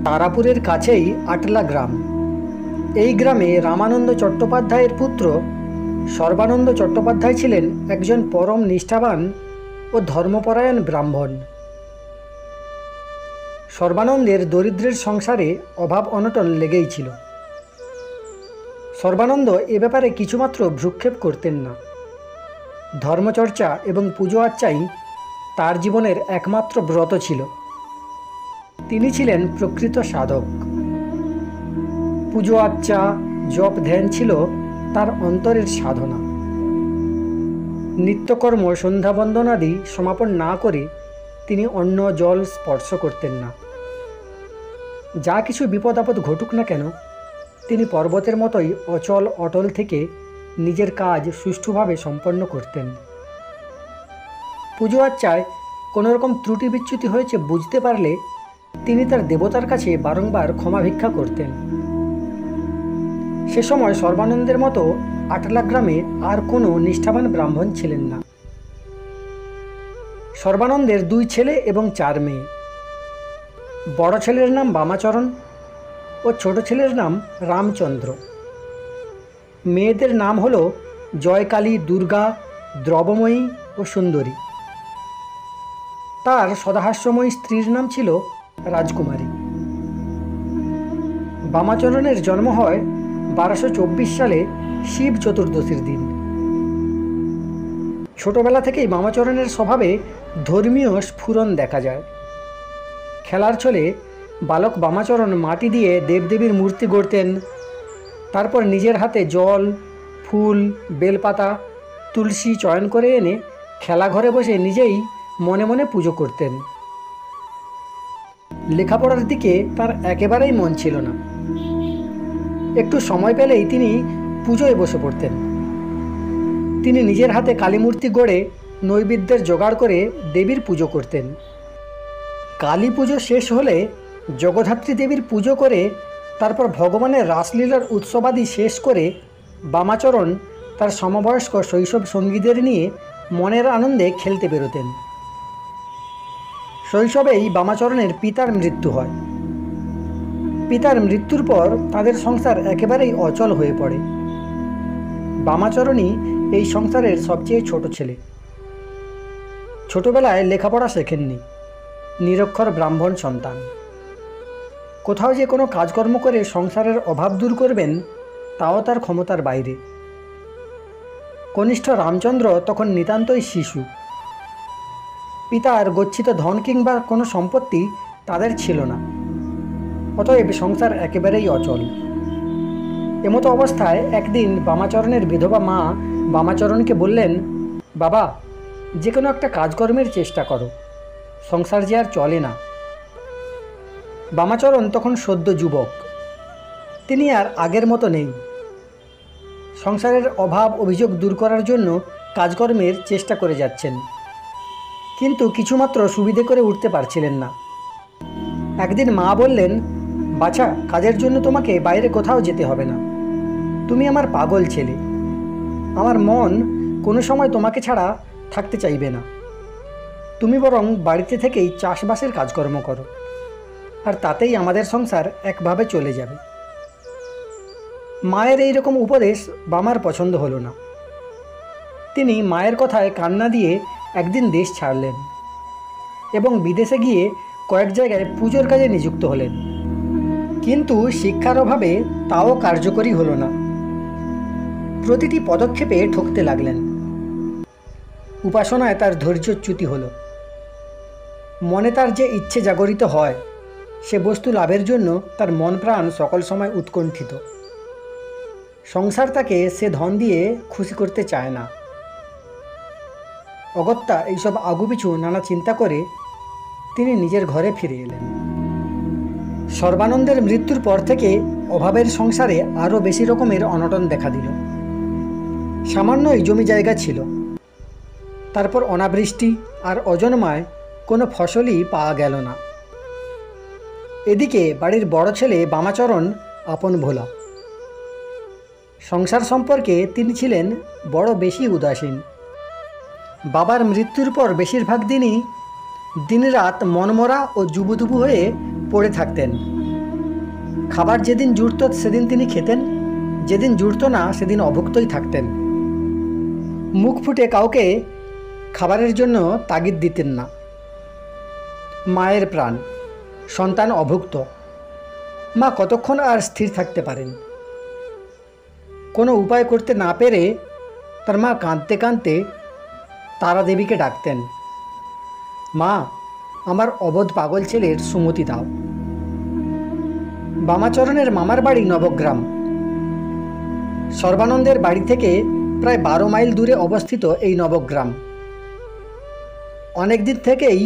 তারাপুরের কাছেই আটলা গ্রাম। এই গ্রামে রামানন্দ চট্টোপাধ্যায়ের পুত্র সর্বানন্দ চট্টোপাধ্যায় ছিলেন একজন পরম নিষ্ঠাবান ও ধর্মপরায়ণ ব্রাহ্মণ। সর্বানন্দের দরিদ্রের সংসারে অভাব অনটন লেগেই ছিল। সর্বানন্দ এ ব্যাপারে কিছুমাত্র ভ্রুক্ষেপ করতেন না। ধর্মচর্চা এবং পুজো আর্চাই তার জীবনের একমাত্র ব্রত ছিল। তিনি ছিলেন প্রকৃত সাধক। পুজো আর্চা, জপ ধ্যান ছিল তার অন্তরের সাধনা। নিত্যকর্ম সন্ধ্যা বন্দনাদি সমাপন না করে তিনি অন্ন জল স্পর্শ করতেন না। যা কিছু বিপদ আপদ ঘটুক না কেন, তিনি পর্বতের মতোই অচল অটল থেকে নিজের কাজ সুষ্ঠুভাবে সম্পন্ন করতেন। পুজো আর্চায় কোনো রকম ত্রুটি বিচ্যুতি হয়েছে বুঝতে পারলে তিনি তার দেবতার কাছে বারংবার ক্ষমা ভিক্ষা করতেন। সে সময় সর্বানন্দের মতো আটলা গ্রামে আর কোনো নিষ্ঠাবান ব্রাহ্মণ ছিলেন না। সর্বানন্দের 2 ছেলে এবং 4 মেয়ে। বড় ছেলের নাম বামাচরণ ও ছোট ছেলের নাম রামচন্দ্র। মেয়েদের নাম হল জয়কালী, দুর্গা, দ্রবময়ী ও সুন্দরী। তার সদাহাস্যময়ী স্ত্রীর নাম ছিল রাজকুমারী। বামাচরণের জন্ম হয় 1224 সালে শিব চতুর্দশীর দিন। ছোটবেলা থেকেই বামাচরণের স্বভাবে ধর্মীয় স্ফুরণ দেখা যায়। খেলার ছলে বালক বামাচরণ মাটি দিয়ে দেবদেবীর মূর্তি গড়তেন। তারপর নিজের হাতে জল, ফুল, বেলপাতা, তুলসী চয়ন করে এনে খেলাঘরে বসে নিজেই মনে মনে পুজো করতেন। লেখাপড়ার দিকে তার একেবারেই মন ছিল না। একটু সময় পেলেই তিনি পুজোয় বসে পড়তেন। তিনি নিজের হাতে কালীমূর্তি গড়ে নৈবেদ্যের জোগাড় করে দেবীর পুজো করতেন। কালী পুজো শেষ হলে জগদ্ধাত্রী দেবীর পুজো করে তারপর ভগবানের রাসলীলার উৎসবাদি শেষ করে বামাচরণ তার সমবয়স্ক শৈশব সঙ্গীদের নিয়ে মনের আনন্দে খেলতে বেরোতেন। শৈশবেই বামাচরণের পিতার মৃত্যু হয়। পিতার মৃত্যুর পর তাদের সংসার একেবারেই অচল হয়ে পড়ে। বামাচরণই এই সংসারের সবচেয়ে ছোট ছেলে। ছোটবেলায় লেখাপড়া শেখেননি, নিরক্ষর ব্রাহ্মণ সন্তান। কোথাও যে কোনো কাজকর্ম করে সংসারের অভাব দূর করবেন তাও তার ক্ষমতার বাইরে। কনিষ্ঠ রামচন্দ্র তখন নিতান্তই শিশু। পিতার গচ্ছিত ধন কিংবা কোনো সম্পত্তি তাদের ছিল না। অতএব সংসার একেবারেই অচল। এমতো অবস্থায় একদিন বামাচরণের বিধবা মা বামাচরণকে বললেন, বাবা, যে কোনো একটা কাজকর্মের চেষ্টা করো, সংসার যে আর চলে না। বামাচরণ তখন সদ্য যুবক। তিনি আর আগের মতো নেই। সংসারের অভাব অভিযোগ দূর করার জন্য কাজকর্মের চেষ্টা করে যাচ্ছেন, কিন্তু কিছুমাত্র সুবিধে করে উঠতে পারছিলেন না। একদিন মা বললেন, বাছা, কাজের জন্য তোমাকে বাইরে কোথাও যেতে হবে না। তুমি আমার পাগল ছেলে। আমার মন কোনো সময় তোমাকে ছাড়া থাকতে চাইবে না। তুমি বরং বাড়িতে থেকেই চাষবাসের কাজকর্ম করো, আর তাতেই আমাদের সংসার একভাবে চলে যাবে। মায়ের এই রকম উপদেশ বামার পছন্দ হলো না। তিনি মায়ের কথায় কান্না দিয়ে একদিন দেশ ছাড়লেন এবং বিদেশে গিয়ে কয়েক জায়গায় পুজোর কাজে নিযুক্ত হলেন। কিন্তু শিক্ষার অভাবে তাও কার্যকরী হলো না। প্রতিটি পদক্ষেপে ঠকতে লাগলেন। উপাসনায় তার ধৈর্যচ্যুতি হলো। মনে তার যে ইচ্ছে জাগরিত হয়, সে বস্তু লাভের জন্য তার মন প্রাণ সকল সময় উৎকণ্ঠিত। সংসার তাকে সে ধন দিয়ে খুশি করতে চায় না। অগত্যা এইসব আগুপিছু নানা চিন্তা করে তিনি নিজের ঘরে ফিরে এলেন। সর্বানন্দের মৃত্যুর পর থেকে অভাবের সংসারে আরও বেশি রকমের অনটন দেখা দিল। সামান্যই জমি জায়গা ছিল, তারপর অনাবৃষ্টি আর অজন্মায় কোনো ফসলই পাওয়া গেল না। এদিকে বাড়ির বড় ছেলে বামাচরণ আপন ভোলা। সংসার সম্পর্কে তিনি ছিলেন বড় বেশি উদাসীন। বাবার মৃত্যুর পর বেশিরভাগ দিনই দিনরাত মনমরা ও জুবুদুবু হয়ে পড়ে থাকতেন। খাবার যেদিন জুটত সেদিন তিনি খেতেন, যেদিন জুটত না সেদিন অভুক্তই থাকতেন। মুখ ফুটে কাউকে খাবারের জন্য তাগিদ দিতেন না। মায়ের প্রাণ, সন্তান অভুক্ত, মা কতক্ষণ আর স্থির থাকতে পারেন? কোনো উপায় করতে না পেরে তার মা কাঁদতে কাঁদতে তারা দেবীকে ডাকতেন, মা, আমার অবোধ পাগল ছেলের সুমতি দাও। বামাচরণের মামার বাড়ি নবগ্রাম। সর্বানন্দের বাড়ি থেকে প্রায় 12 মাইল দূরে অবস্থিত এই নবগ্রাম। অনেক দিন থেকেই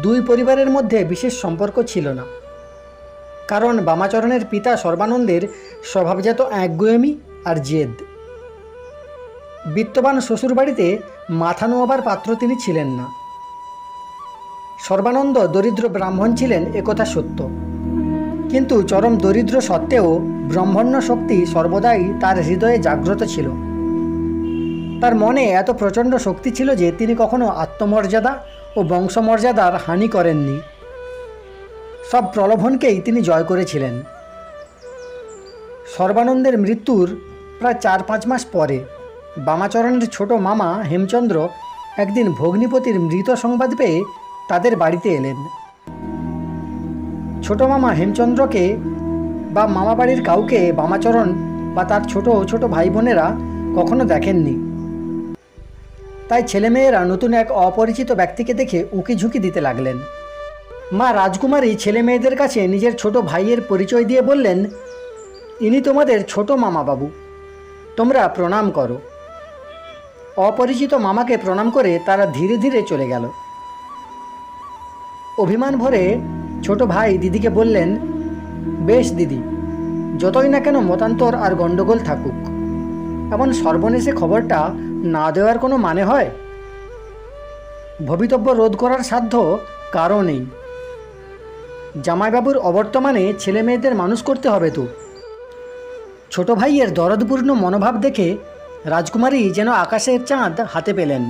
দুই পরিবারের মধ্যে বিশেষ সম্পর্ক ছিল না, কারণ বামাচরণের পিতা সর্বানন্দের স্বভাবজাত একগুঁয়েমি আর জেদ। বিত্তবান শ্বশুরবাড়িতে মাথা নোয়াবার পাত্র তিনি ছিলেন না। সর্বানন্দ দরিদ্র ব্রাহ্মণ ছিলেন একথা সত্য, কিন্তু চরম দরিদ্র সত্ত্বেও ব্রহ্মণ্য শক্তি সর্বদাই তার হৃদয়ে জাগ্রত ছিল। তার মনে এত প্রচণ্ড শক্তি ছিল যে তিনি কখনো আত্মমর্যাদা ও বংশমর্যাদার হানি করেননি। সব প্রলোভনকেই তিনি জয় করেছিলেন। সর্বানন্দের মৃত্যুর প্রায় 4-5 মাস পরে বামাচরণের ছোট মামা হেমচন্দ্র একদিন ভগ্নিপতির মৃত সংবাদ পেয়ে তাদের বাড়িতে এলেন। ছোট মামা হেমচন্দ্রকে বা মামা বাড়ির কাউকে বামাচরণ বা তার ছোট ছোট ভাই বোনেরা কখনো দেখেননি। তাই ছেলেমেয়েরা নতুন এক অপরিচিত ব্যক্তিকে দেখে উঁকি ঝুঁকি দিতে লাগলেন। মা রাজকুমারী ছেলে মেয়েদের কাছে নিজের ছোট ভাইয়ের পরিচয় দিয়ে বললেন, ইনি তোমাদের ছোট মামা বাবু, তোমরা প্রণাম করো। অপরিচিত মামাকে প্রণাম করে তারা ধীরে ধীরে চলে গেল। অভিমান ভরে ছোট ভাই দিদিকে বললেন, বেশ দিদি, যতই না কেন মতান্তর আর গণ্ডগোল থাকুক, এমন সর্বনেশে খবরটা না দেওয়ার কোনো মানে হয়? ভবিতব্য রোধ করার সাধ্য কারও নেই। জামাইবাবুর অবর্তমানে ছেলে মেয়েদের মানুষ করতে হবে তো। ছোট ভাইয়ের দরদপূর্ণ মনোভাব দেখে রাজকুমারী যেন আকাশের চাঁদ হাতে পেলেন।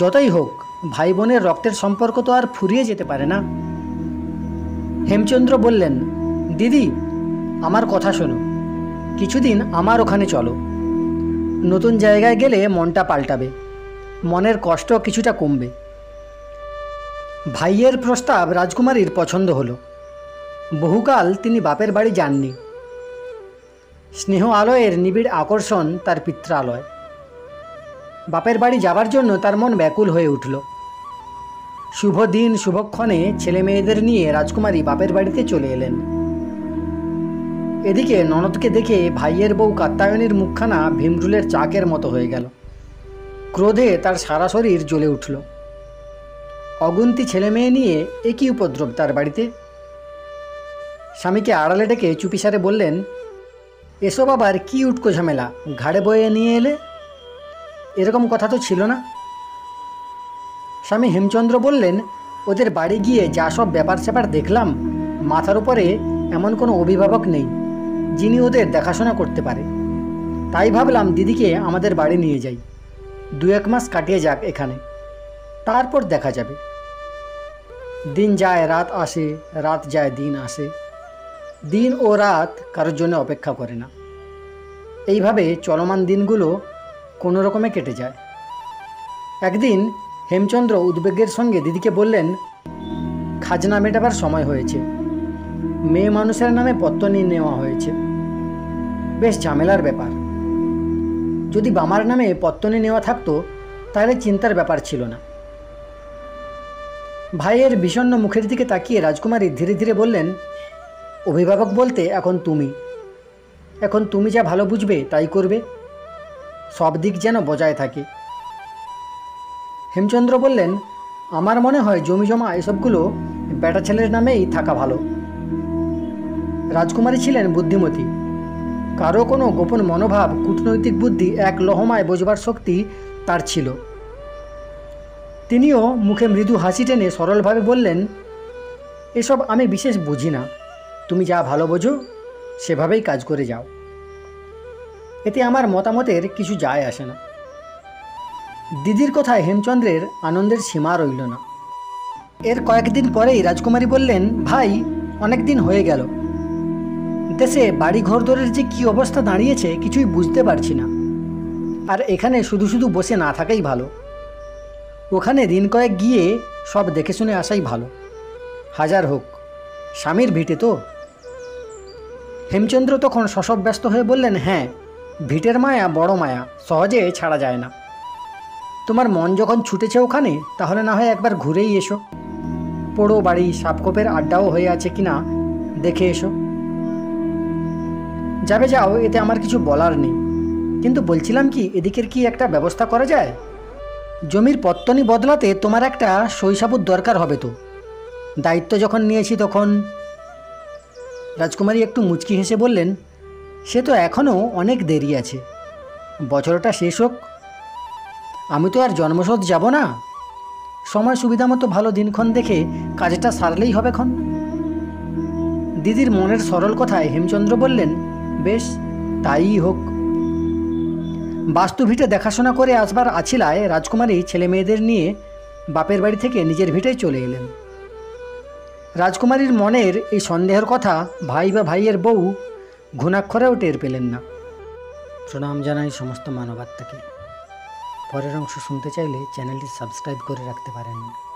যতই হোক, ভাই বোনের রক্তের সম্পর্ক তো আর ফুরিয়ে যেতে পারে না। হেমচন্দ্র বললেন, দিদি, আমার কথা শোনো, কিছুদিন আমার ওখানে চলো। নতুন জায়গায় গেলে মনটা পাল্টাবে, মনের কষ্ট কিছুটা কমবে। ভাইয়ের প্রস্তাব রাজকুমারীর পছন্দ হলো। বহুকাল তিনি বাপের বাড়ি যাননি। স্নেহ আলয়ের নিবিড় আকর্ষণ তার পিত্রালয়। বাপের বাড়ি যাবার জন্য তার মন ব্যাকুল হয়ে উঠল। শুভ দিন শুভক্ষণে ছেলে মেয়েদের নিয়ে রাজকুমারী বাপের বাড়িতে চলে এলেন। এদিকে ননদকে দেখে ভাইয়ের বউ কাত্যায়নীর মুখখানা ভীমরুলের চাকের মতো হয়ে গেল। ক্রোধে তার সারা শরীর জ্বলে উঠল। অগুন্তি ছেলে মেয়ে নিয়ে এ কী উপদ্রব তার বাড়িতে? স্বামীকে আড়ালে ডেকে চুপিসারে বললেন, এসব আবার কী উটকো ঝামেলা ঘাড়ে বয়ে নিয়ে এলে? এরকম কথা তো ছিল না। স্বামী হেমচন্দ্র বললেন, ওদের বাড়ি গিয়ে যা সব ব্যাপার স্যাপার দেখলাম, মাথার উপরে এমন কোনো অভিভাবক নেই যিনি ওদের দেখাশোনা করতে পারে। তাই ভাবলাম দিদিকে আমাদের বাড়ি নিয়ে যাই, 2-1 মাস কাটিয়ে যাক এখানে, তারপর দেখা যাবে। দিন যায় রাত আসে, রাত যায় দিন আসে, দিন ও রাত কারোর জন্য অপেক্ষা করে না। এইভাবে চলমান দিনগুলো কোনো রকমে কেটে যায়। একদিন হেমচন্দ্র উদ্বেগের সঙ্গে দিদিকে বললেন, খাজনা মেটাবার সময় হয়েছে। মেয়ে মানুষের নামে পত্তনি নেওয়া হয়েছে, বেশ ঝামেলার ব্যাপার। যদি বামার নামে পত্তনি নেওয়া থাকতো তাহলে চিন্তার ব্যাপার ছিল না। ভাইয়ের বিষণ্ণ মুখের দিকে তাকিয়ে রাজকুমারী ধীরে ধীরে বললেন, অভিভাবক বলতে এখন তুমি যা ভালো বুঝবে তাই করবে, সব দিক যেন বজায় থাকে। হেমচন্দ্র বললেন, আমার মনে হয় জমি জমা এসবগুলো বেটা ছেলের নামেই থাকা ভালো। রাজকুমারী ছিলেন বুদ্ধিমতী। কারো কোনো গোপন মনোভাব, কূটনৈতিক বুদ্ধি এক লহমায় বোঝবার শক্তি তার ছিল। তিনিও মুখে মৃদু হাসি টেনে সরলভাবে বললেন, এসব আমি বিশেষ বুঝি না, তুমি যা ভালো বোঝো সেভাবেই কাজ করে যাও, এতে আমার মতামতের কিছু যায় আসে না। দিদির কথায় হেমচন্দ্রের আনন্দের সীমা রইল না। এর কয়েকদিন পরেই রাজকুমারী বললেন, ভাই, অনেক দিন হয়ে গেল, দেশে বাড়ি ঘরদোরের যে কী অবস্থা দাঁড়িয়েছে কিছুই বুঝতে পারছি না। আর এখানে শুধু শুধু বসে না থাকাই ভালো। ওখানে দিন কয়েক গিয়ে সব দেখে শুনে আসাই ভালো। হাজার হোক স্বামীর ভিটে তো। হেমচন্দ্র তখন শশব ব্যস্ত হয়ে বললেন, হ্যাঁ, ভিটের মায়া বড় মায়া, সহজে ছাড়া যায় না। তোমার মন যখন ছুটেছে ওখানে, তাহলে না হয় একবার ঘুরেই এসো। পোড়ো বাড়ি, সাপকোপের আড্ডাও হয়ে আছে কিনা দেখে এসো। যাবে যাও, এতে আমার কিছু বলার নেই। কিন্তু বলছিলাম কি, এদিকের কি একটা ব্যবস্থা করা যায়? জমির পত্তনি বদলাতে তোমার একটা সইসাবুত দরকার হবে তো। দায়িত্ব যখন নিয়েছি তখন। রাজকুমারী একটু মুচকি হেসে বললেন, সে তো এখনও অনেক দেরি আছে। বছরটা শেষ হোক। আমি তো আর জন্মশোধ যাব না। সময় সুবিধা মতো ভালো দিনক্ষণ দেখে কাজটা সারলেই হবে ক্ষণ। দিদির মনের সরল কথায় হেমচন্দ্র বললেন, বেশ, তাই হোক। বাস্তু ভিটে দেখাশোনা করে আসবার আছিলায় রাজকুমারী ছেলে মেয়েদের নিয়ে বাপের বাড়ি থেকে নিজের ভিটেই চলে এলেন। রাজকুমারীর মনের এই সন্দেহের কথা ভাই বা ভাইয়ের বউ ঘুণাক্ষরেও টের পেলেন না। প্রণাম জানাই সমস্ত মানবাত্মাকে। পরের অংশ শুনতে চাইলে চ্যানেলটি সাবস্ক্রাইব করে রাখতে পারেন।